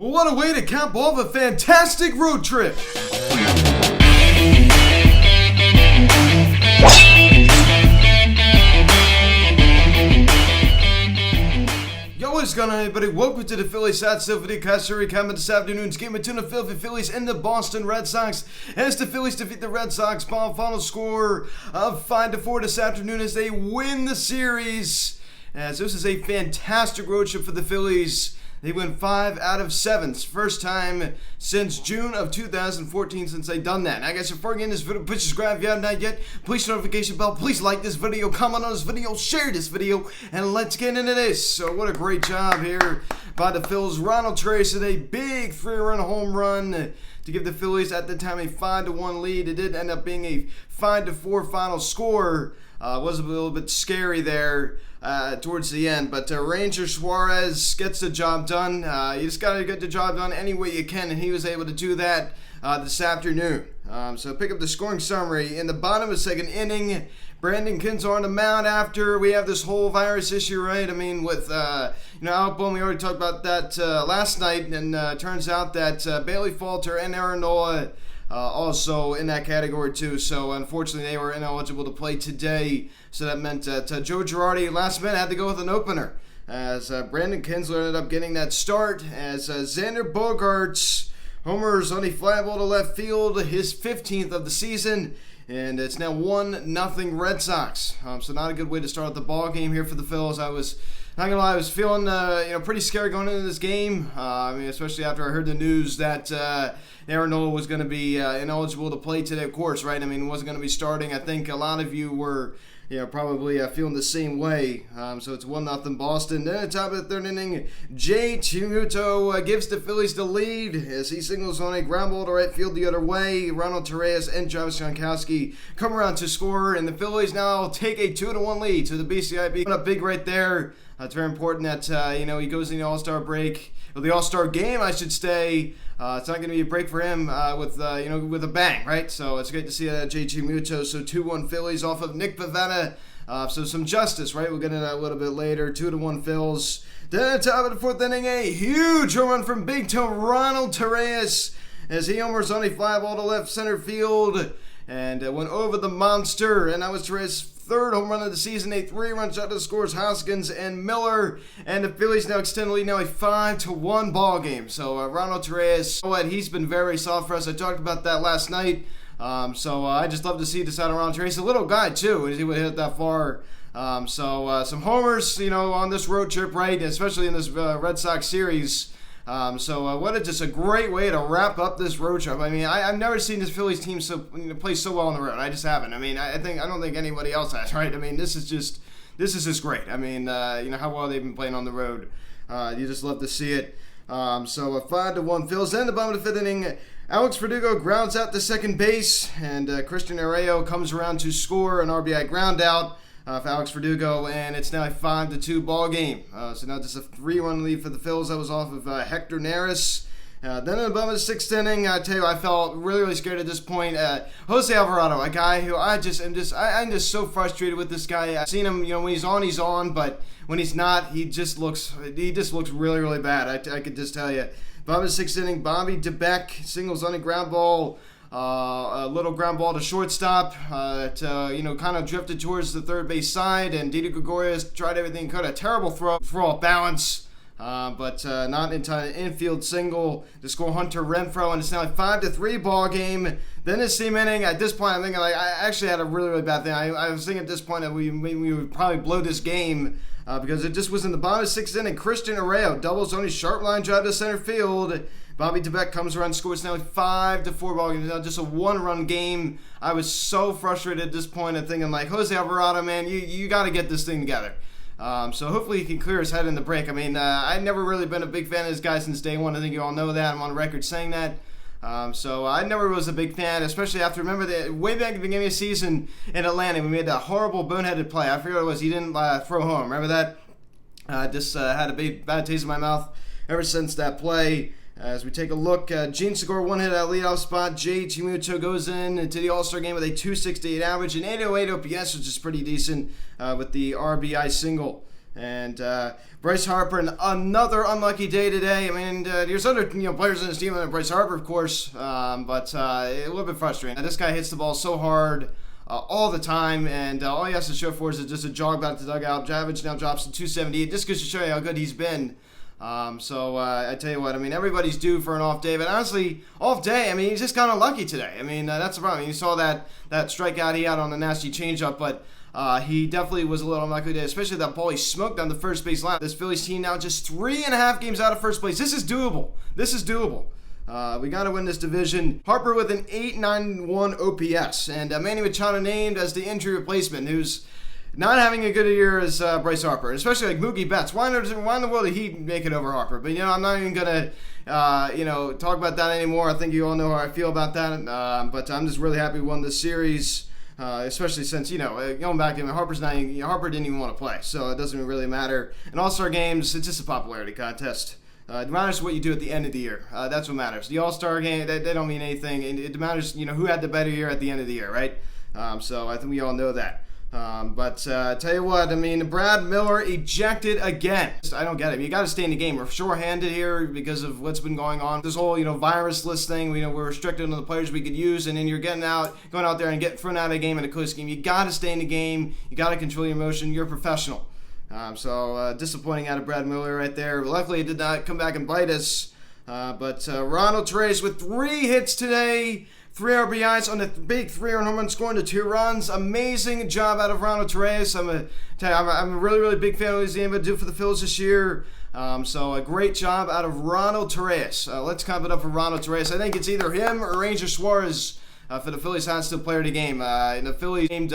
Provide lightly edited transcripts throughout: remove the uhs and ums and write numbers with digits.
What a way to cap off a fantastic road trip! Yo, what's going on, everybody? Welcome to the Phillies Hot Stove Videocast here. Recap this afternoon's game between the Philadelphia Phillies and the Boston Red Sox. As the Phillies defeat the Red Sox, final score of 5-4 this afternoon as they win the series. As this is a fantastic road trip for the Phillies. They win 5 out of 7. First time since June of 2014 since they've done that. Now, guys, before getting this video, please subscribe if you haven't not yet. Please notification bell. Please like this video, comment on this video, share this video, and let's get into this. So, what a great job here by the Phillies. Ronald Torreyes with a big 3-run home run to give the Phillies at the time a 5-1 lead. It did end up being a 5-4 final score. Was a little bit scary there towards the end, but Ranger Suarez gets the job done. You just got to get the job done any way you can, and he was able to do that this afternoon. So pick up the scoring summary. In the bottom of the second inning, Brandon Kinsler on the mound after we have this whole virus issue, right? I mean, with, Alec Bohm, we already talked about that last night, and turns out that Bailey Falter and Aaron Nola also in that category too, so unfortunately they were ineligible to play today. So that meant that Joe Girardi last minute had to go with an opener, as Brandon Kinsler ended up getting that start. As Xander Bogaerts homers on a fly ball to left field, his 15th of the season, and it's now 1-0 Red Sox. So not a good way to start the ball game here for the Phils. I was not gonna lie, I was feeling pretty scared going into this game. Especially after I heard the news that Aaron Nola was going to be ineligible to play today, of course, right? I mean, wasn't going to be starting. I think a lot of you were, probably feeling the same way. So it's 1-0 Boston. Then at the top of the third inning, JT Realmuto gives the Phillies the lead as he signals on a ground ball to right field the other way. Ronald Torreyes and Travis Gronkowski come around to score, and the Phillies now take a 2-1 lead to the BCIB. Up big right there. It's very important that he goes in the All-Star break, or the All-Star game, I should say. It's not going to be a break for him with a bang, right? So it's great to see JT Realmuto. So 2-1 Phillies off of Nick Pivetta. So some justice, right? We'll get into that a little bit later. 2-1 Phils. Then at the top of the fourth inning, a huge home run from Big Toe Ronald Torreyes as he homers on a fly ball to left center field and went over the monster. And that was Torreyes' third home run of the season, a 3-run shot that scores Hoskins and Miller, and the Phillies now extend the lead, now a 5-1 ball game. So Ronald Torreyes, he's been very soft for us. I talked about that last night. I just love to see this out of Ronald Torreyes. A little guy too, as he would hit that far. Some homers, on this road trip, right? Especially in this Red Sox series. Just a great way to wrap up this road trip. I mean, I've never seen this Phillies team play so well on the road. I just haven't. I mean, I don't think anybody else has, right? I mean, this is just great. I mean, how well they've been playing on the road. You just love to see it. A 5-1 Phillies. Then the bottom of the fifth inning, Alex Verdugo grounds out to second base, and Christian Arroyo comes around to score an RBI ground out for Alex Verdugo, and it's now a 5-2 ball game. So now just a 3-1 lead for the Phils. That was off of Hector Neris. Then in the bottom of the sixth inning, I tell you, I felt really, really scared at this point. Jose Alvarado, a guy who I'm just so frustrated with this guy. I've seen him, when he's on, but when he's not, he just looks really, really bad. I could just tell you. Bottom of the sixth inning, Bobby DeBeck singles on a ground ball. A little ground ball to shortstop, kind of drifted towards the third base side, and Didi Gregorius tried everything he could. A terrible throw off balance, but not in time. Infield single to score Hunter Renfroe, and it's now a 5-3 ball game. Then the same inning. At this point, I'm thinking I actually had a really, really bad thing. I was thinking at this point that we would probably blow this game. Because it just was in the bottom of the sixth inning. Christian Arroyo doubles on his sharp line drive to center field. Bobby DeBeck comes around, scores now a 5-4 ball game. Now just a 1-run game. I was so frustrated at this point. I'm thinking Jose Alvarado, man, you got to get this thing together. So hopefully he can clear his head in the break. I mean, I've never really been a big fan of this guy since day one. I think you all know that. I'm on record saying that. I never was a big fan, especially after, remember, way back at the beginning of the season in Atlanta, we made that horrible boneheaded play. I forget what it was. He didn't throw home. Remember that? Had a bad taste in my mouth ever since that play. As we take a look, Gene Segura one hit at leadoff spot. JT Realmuto goes into the All-Star game with a 268 average and 808 OPS, which is pretty decent with the RBI single. And Bryce Harper, another unlucky day today. I mean, there's other players in his team than Bryce Harper, of course, but a little bit frustrating. This guy hits the ball so hard all the time, and all he has to show for is just a jog back to the dugout. Javich now drops to 278, just goes to show you how good he's been. So I tell you what, I mean, everybody's due for an off day, but honestly, off day, I mean, he's just kind of lucky today. I mean, that's the problem. You saw that strikeout he had on the nasty changeup, but he definitely was a little unlucky today, especially that ball he smoked down the first base line. This Phillies team now just 3.5 games out of first place. This is doable. We got to win this division. Harper with an 891 OPS, and Manny Machado named as the injury replacement, who's not having a good year as Bryce Harper, especially like Mookie Betts. Why in the world did he make it over Harper? But I'm not even gonna talk about that anymore. I think you all know how I feel about that. But I'm just really happy we won this series, especially since going back to him, Harper didn't even want to play, so it doesn't really matter. In All-Star games, it's just a popularity contest. It matters what you do at the end of the year. That's what matters. The All-Star game, they don't mean anything. It matters, who had the better year at the end of the year, right? So I think we all know that. But tell you what, I mean, Brad Miller ejected again. I don't get it. You got to stay in the game. We're short-handed here because of what's been going on. This whole, virus list thing, we're restricted on the players we could use, and then you're going out there and getting thrown out of the game in a close game. You got to stay in the game. You got to control your emotion. You're a professional. So disappointing out of Brad Miller right there. Luckily, it did not come back and bite us. But Ronald Torreyes with 3 hits today. 3 RBIs on the big 3-run home run, scoring the 2 runs. Amazing job out of Ronald Torreyes. I'm a really, really big fan of what he's able to do for the Phillies this year. So a great job out of Ronald Torreyes. Let's clap it up for Ronald Torreyes. I think it's either him or Ranger Suarez for the Phillies Hot Steel Player of the Game. The Phillies named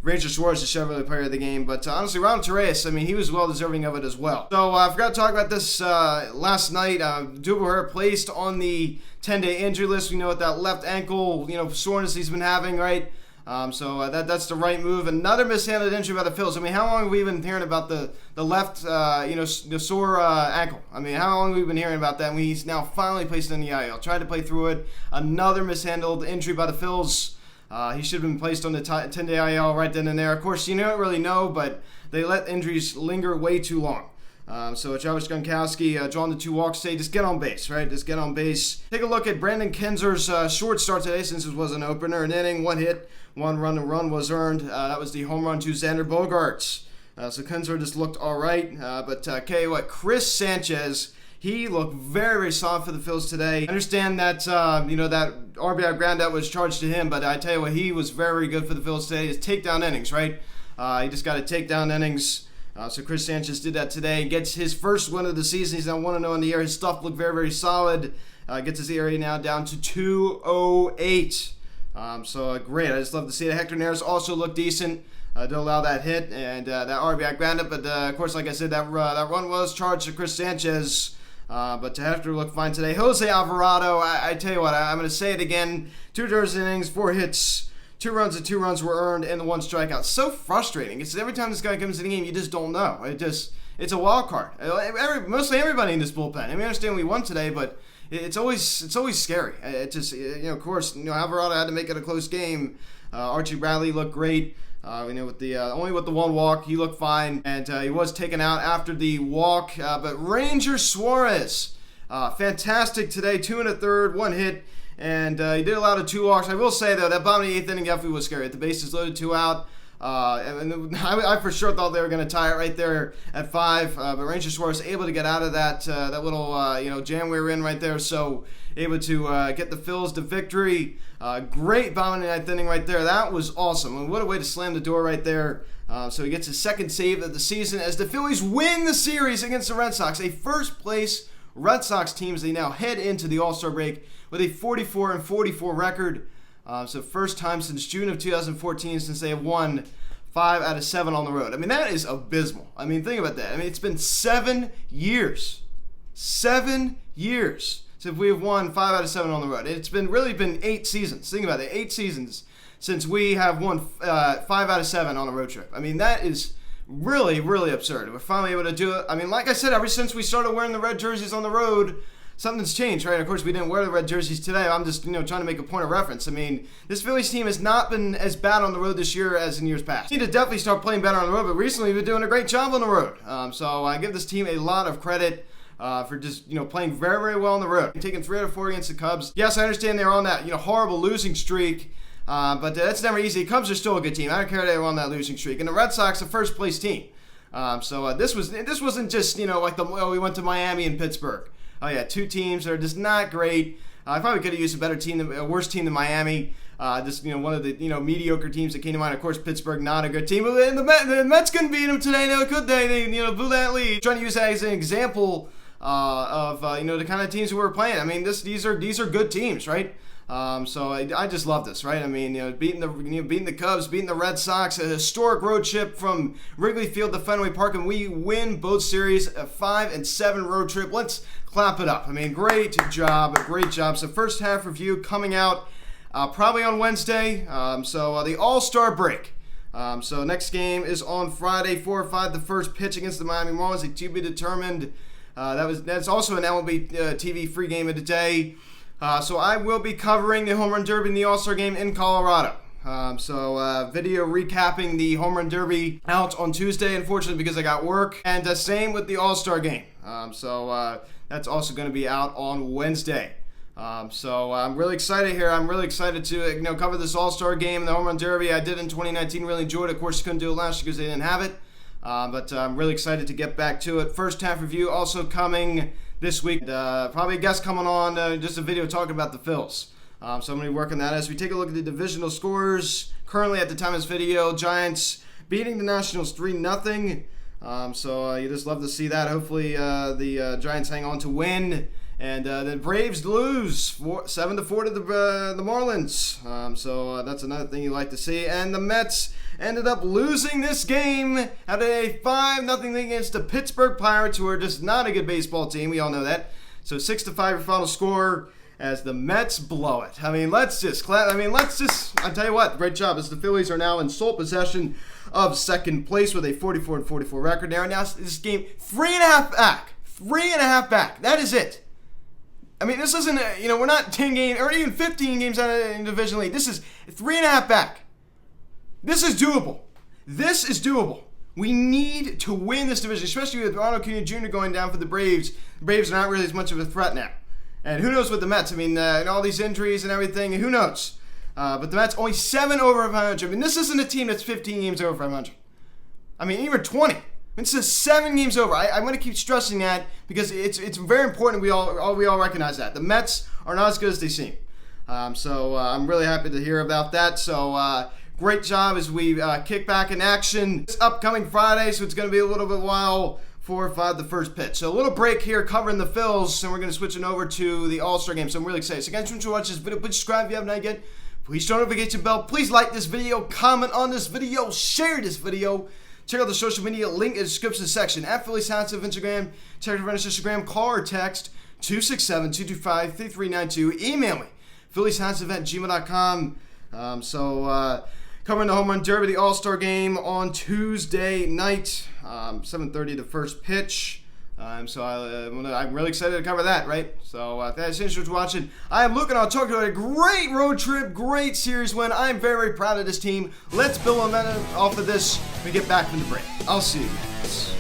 Ranger Suarez the Chevrolet Player of the Game. But honestly, Ronald Torreyes, I mean, he was well deserving of it as well. So I forgot to talk about this last night. Dubler placed on the 10-day injury list. We know what that left ankle, soreness he's been having, right? So that's the right move. Another mishandled injury by the Phillies. I mean, how long have we been hearing about the left, the sore ankle? I mean, how long have we been hearing about that? And he's now finally placed in the IL. Tried to play through it. Another mishandled injury by the Phillies. He should have been placed on the 10-day IL right then and there. Of course, you don't really know, but they let injuries linger way too long. So Travis Gronkowski drawing the 2 walks today. Just get on base, right? Just get on base. Take a look at Brandon Kinzer's short start today, since it was an opener. An inning, 1 hit, 1 run. A run was earned. That was the home run to Xander Bogaerts. So Kinzer just looked all right. But tell you what, Chris Sanchez, he looked very, very solid for the Phillies today. I understand that, that RBI groundout was charged to him, but I tell you what, he was very good for the Phillies today. His takedown innings, right? He just got to take down innings. So Chris Sanchez did that today. Gets his first win of the season. He's now 1-0 in the year. His stuff looked very, very solid. Gets his ERA now down to 2.08. So great. I just love to see it. Hector Neris also looked decent. Did allow that hit and that RBI groundup. But of course, like I said, that run was charged to Chris Sanchez. But to Hector looked fine today. Jose Alvarado, I tell you what, I'm going to say it again. 2 innings, 4 hits, 2 runs, and 2 runs were earned, and 1 strikeout. So frustrating. It's every time this guy comes in the game, you just don't know. It's a wild card. Mostly everybody in this bullpen. I mean, I understand we won today, but it's always scary. It just, of course, Alvarado had to make it a close game. Archie Bradley looked great. With the only with the 1 walk, he looked fine, and he was taken out after the walk. But Ranger Suarez, fantastic today, 2 1/3, 1 hit, and he did allow the 2 walks. I will say though, that bottom of the 8th inning definitely was scary. The bases loaded, 2 out. I for sure thought they were going to tie it right there at 5, but Ranger Suarez able to get out of that little jam we were in right there, so able to get the Phillies to victory. Great bottom of the 9th inning right there. That was awesome. And what a way to slam the door right there. So he gets his 2nd save of the season as the Phillies win the series against the Red Sox. A first-place Red Sox team as they now head into the All-Star break with a 44-44 record. So first time since June of 2014 since they have won 5 out of 7 on the road. I mean, that is abysmal. I mean, think about that. I mean, it's been 7 years. 7 years since we have won 5 out of 7 on the road. It's really been 8 seasons. Think about it. 8 seasons since we have won 5 out of 7 on a road trip. I mean, that is really, really absurd. We're finally able to do it. I mean, like I said, ever since we started wearing the red jerseys on the road, something's changed, right? Of course, we didn't wear the red jerseys today. I'm just, trying to make a point of reference. I mean, this Phillies team has not been as bad on the road this year as in years past. We need to definitely start playing better on the road, but recently we've been doing a great job on the road. So I give this team a lot of credit for just, playing very, very well on the road. Taking 3 out of 4 against the Cubs. Yes, I understand they're on that, horrible losing streak, but that's never easy. The Cubs are still a good team. I don't care they were on that losing streak. And the Red Sox, a first place team. So this wasn't just, like we went to Miami and Pittsburgh. Oh yeah, 2 teams that are just not great. I probably could have used a better team, a worse team than Miami. Just one of the mediocre teams that came to mind. Of course, Pittsburgh, not a good team. But the Mets couldn't beat them today. Now could they? They blew that lead. Trying to use that as an example of the kind of teams we were playing. I mean, these are good teams, right? So I just love this, right? I mean, beating the Cubs, beating the Red Sox, a historic road trip from Wrigley Field to Fenway Park, and we win both series, a 5-7 road trip. Let's clap it up. I mean, great job. So first half review coming out probably on Wednesday. So the All-Star break. So next game is on Friday, 4-5. The first pitch against the Miami Marlins, a to be determined. That's also an MLB TV free game of the day. So I will be covering the Home Run Derby and the All-Star Game in Colorado. Video recapping the Home Run Derby out on Tuesday, unfortunately, because I got work. And same with the All-Star Game. That's also going to be out on Wednesday. So I'm really excited here. I'm really excited to cover this All-Star Game and the Home Run Derby. I did in 2019, really enjoyed it. Of course, couldn't do it last year because they didn't have it. But I'm really excited to get back to it. First half review also coming this week. Probably a guest coming on, just a video talking about the Phillies. So I'm going to be working that as we take a look at the divisional scores. Currently at the time of this video, Giants beating the Nationals 3-0. So you just love to see that. Hopefully the Giants hang on to win. And the Braves lose 7-4 to the Marlins. So that's another thing you like to see. And the Mets ended up losing this game at a 5-0 lead against the Pittsburgh Pirates, who are just not a good baseball team. We all know that. So 6-5 your final score as the Mets blow it. I mean, let's just I'll tell you what, great job, as the Phillies are now in sole possession of second place with a 44-44 record. Now this game 3.5 back. 3.5 back. That is it. I mean, this isn't, we're not 10 games or even 15 games out of the division lead. This is 3.5 back. This is doable. We need to win this division, especially with Ronald Acuna Jr. going down for the Braves. The Braves are not really as much of a threat now. And who knows with the Mets? I mean, and all these injuries and everything, who knows? But the Mets only 7 over 500. I mean, this isn't a team that's 15 games over 500. I mean, even 20. This is 7 games over. I want to keep stressing that because it's very important. We all recognize that. The Mets are not as good as they seem. So I'm really happy to hear about that. So great job as we kick back in action this upcoming Friday. So it's going to be a little bit while 4-5 the first pitch. So a little break here covering the Phils, and we're going to switch it over to the All-Star Game. So I'm really excited. So guys, once you watch this video, please subscribe if you haven't done yet. Please turn on the notification bell. Please like this video, comment on this video, share this video. Check out the social media link in the description section. At Phillies Hats of Instagram. Check out Instagram. Call or text 267-225-3392. Email me, phillieshatsevent@gmail.com. Covering the Home Run Derby, the All-Star Game on Tuesday night. 7:30 the first pitch. I'm really excited to cover that, right? So thanks for watching. I am Luke, and I'll talk about a great road trip, great series win. I'm very, very proud of this team. Let's build momentum off of this when we get back from the break. I'll see you guys.